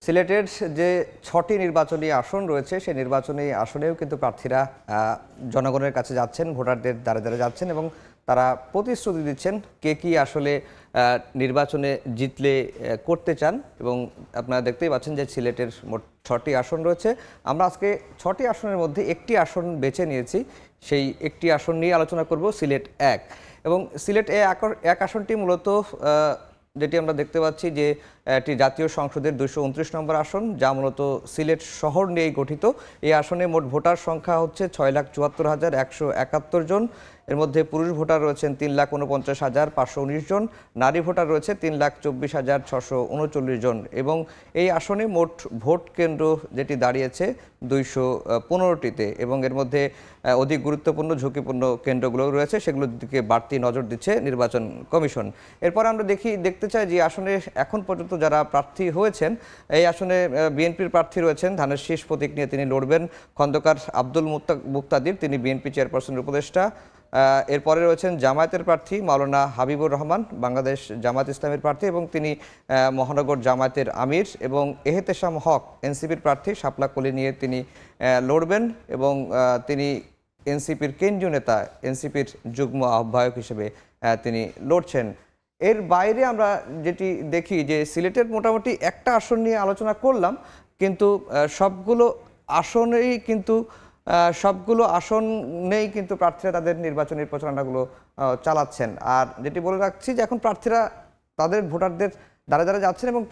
সিলেটের যে ৬টি নির্বাচনী আসন রয়েছে সেই নির্বাচনী আসনেও কিন্তু প্রার্থীরা জনগণের কাছে যাচ্ছেন, ভোটারদের দ্বারে দ্বারে যাচ্ছেন এবং তারা প্রতিশ্রুতি দিচ্ছেন কে কি আসলে নির্বাচনে জিতলে করতে চান। এবং আপনারা দেখতেই পাচ্ছেন যে সিলেটের মোট ৬টি আসন রয়েছে। আমরা আজকে ৬টি আসনের মধ্যে একটি আসন বেছে নিয়েছি, সেই একটি আসন নিয়ে আলোচনা করব, সিলেট ১। এবং সিলেট এক আসনটি মূলত যেটি আমরা দেখতে পাচ্ছি যে এটি জাতীয় সংসদের ২২৯ নম্বর আসন, যা মূলত সিলেট শহর নিয়েই গঠিত। এই আসনে মোট ভোটার সংখ্যা হচ্ছে ৬,৭৪,১৭১ জন। এর মধ্যে পুরুষ ভোটার রয়েছেন ৩,৪৯,৫১৯ জন, নারী ভোটার রয়েছে ৩,২৪,৬৩৯ জন। এবং এই আসনে মোট ভোট কেন্দ্র যেটি দাঁড়িয়েছে ২১৫টিতে, এবং এর মধ্যে অধিক গুরুত্বপূর্ণ ঝুঁকিপূর্ণ কেন্দ্রগুলো রয়েছে, সেগুলোর দিকে বাড়তি নজর দিচ্ছে নির্বাচন কমিশন। এরপর আমরা দেখতে চাই যে আসনে এখন পর্যন্ত যারা প্রার্থী হয়েছেন, এই আসনে বিএনপির প্রার্থী রয়েছেন, ধানের শীষ প্রতীক নিয়ে তিনি লড়বেন খন্দকার আব্দুল মুক্তাদির, তিনি বিএনপি চেয়ারপারসনের উপদেষ্টা। এরপরে রয়েছেন জামায়াতের প্রার্থী মাওলানা হাবিবুর রহমান, বাংলাদেশ জামায়াত ইসলামের প্রার্থী এবং তিনি মহানগর জামায়াতের আমির। এবং এহতেশাম হক এনসিপির প্রার্থী, শাপলা কলি নিয়ে তিনি লড়বেন এবং তিনি এনসিপির কেন্দ্রীয় নেতা, এনসিপির যুগ্ম আহ্বায়ক হিসেবে তিনি লড়ছেন। এর বাইরে আমরা যেটি দেখি যে সিলেটের মোটামুটি একটা আসন নিয়ে আলোচনা করলাম, কিন্তু সবগুলো আসনেই কিন্তু প্রার্থীরা তাদের নির্বাচনী প্রচারণাগুলো চালাচ্ছেন। আর যেটি বলে রাখছি যে এখন প্রার্থীরা তাদের ভোটারদের দ্বারা দ্বারা যাচ্ছেন এবং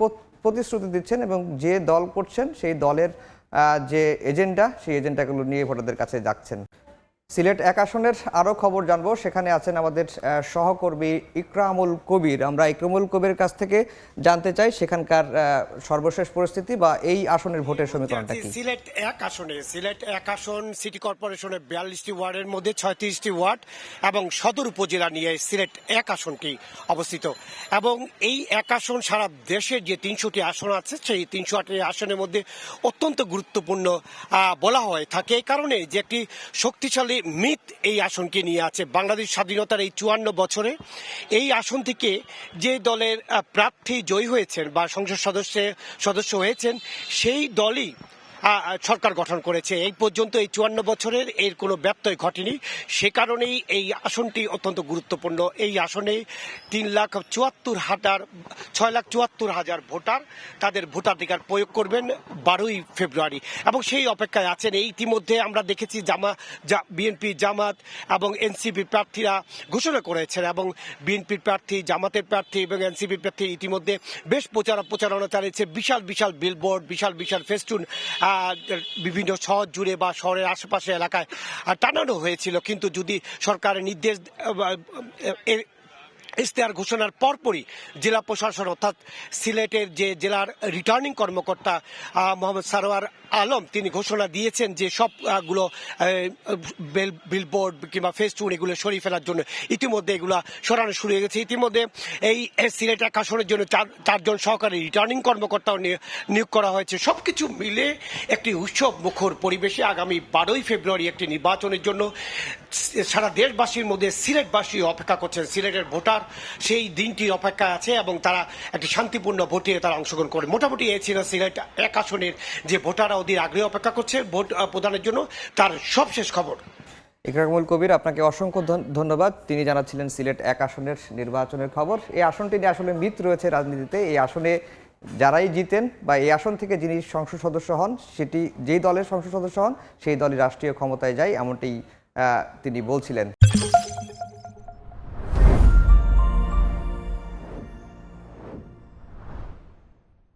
প্রতিশ্রুতি দিচ্ছেন, এবং যে দল করছেন সেই দলের যে এজেন্ডা, সেই এজেন্ডাগুলো নিয়ে ভোটারদের কাছে যাচ্ছেন। সিলেট ১ আসনের আরও খবর জানবো, সেখানে আছেন আমাদের সহকর্মী ইকরামুল কবির। আমরা ইকরামুল কবিরের কাছ থেকে জানতে চাই সেখানকার সর্বশেষ পরিস্থিতি বা এই আসনের ভোটের সমীকরণটা কি। সিলেট ১ আসন সিটি কর্পোরেশনের ৪২টি ওয়ার্ডের মধ্যে ৩৬টি ওয়ার্ড এবং সদর উপজেলা নিয়ে সিলেট ১ আসনটি অবস্থিত। এবং এই ১ আসন সারা দেশের যে ৩০০টি আসন আছে, সেই ৩০০টি আসনের মধ্যে অত্যন্ত গুরুত্বপূর্ণ বলা হয় থাকে, এই কারণে যে একটি শক্তিশালী মিথ এই আসনকে নিয়ে আছে। বাংলাদেশ স্বাধীনতার এই ৫৪ বছরে এই আসন থেকে যে দলের প্রার্থী জয়ী হয়েছেন বা সংসদ সদস্য হয়েছেন, সেই দলই সরকার গঠন করেছে। এই পর্যন্ত এই ৫৪ বছরের এর কোনো ব্যত্যয় ঘটেনি। সে কারণেই এই আসনটি অত্যন্ত গুরুত্বপূর্ণ। এই আসনে ৬,৭৪,০০০ ভোটার তাদের ভোটাধিকার প্রয়োগ করবেন ১২ই ফেব্রুয়ারি, এবং সেই অপেক্ষায় আছেন। এই ইতিমধ্যে আমরা দেখেছি বিএনপি, জামাত এবং এনসিপি প্রার্থীরা ঘোষণা করেছেন, এবং বিএনপির প্রার্থী, জামাতের প্রার্থী এবং এনসিপি প্রার্থী ইতিমধ্যে বেশ প্রচারণা চালিয়েছে। বিশাল বিশাল বিলবোর্ড, বিশাল বিশাল ফেস্টুন বিভিন্ন শহর জুড়ে বা শহরের আশেপাশে এলাকায় টানানো হয়েছিল। কিন্তু যদি সরকারের নির্দেশ ইশতেহার ঘোষণার পরপরই জেলা প্রশাসন অর্থাৎ সিলেটের যে জেলার রিটার্নিং কর্মকর্তা মোহাম্মদ সারোয়ার আলম, তিনি ঘোষণা দিয়েছেন যে সবগুলো বিলবোর্ড কিংবা ফেস্টুন এগুলো সরিয়ে ফেলার জন্য ইতিমধ্যে এগুলো সরানো শুরু হয়ে গেছে। ইতিমধ্যে এই সিলেট ১ আসনের জন্য ৪জন সহকারী রিটার্নিং কর্মকর্তাও নিয়োগ করা হয়েছে। সবকিছু মিলে একটি উৎসব মুখর পরিবেশে আগামী ১২ই ফেব্রুয়ারি একটি নির্বাচনের জন্য সারা দেশবাসীর মধ্যে সিলেটবাসী অপেক্ষা করছেন। সিলেটের ভোটার সেই দিনটির অপেক্ষায় আছে এবং তারা একটি শান্তিপূর্ণ ভোটে তারা অংশগ্রহণ করে। মোটামুটি এই ছিল সিলেট ১ আসনের যে ভোটাররা অধীর আগ্রহে অপেক্ষা করছে ভোট প্রদানের জন্য, তার সবশেষ খবর। ইকরামুল কবির, আপনাকে অসংখ্য ধন্যবাদ। তিনি জানাচ্ছিলেন সিলেট ১ আসনের নির্বাচনের খবর। এই আসনটি নিয়ে আসলে মিথ রয়েছে রাজনীতিতে। এই আসনে যারাই জিতেন বা এই আসন থেকে যিনি সংসদ সদস্য হন, সেটি যেই দলের সংসদ সদস্য হন সেই দলই রাষ্ট্রীয় ক্ষমতায় যায়, এমনটি তিনি বলছিলেন।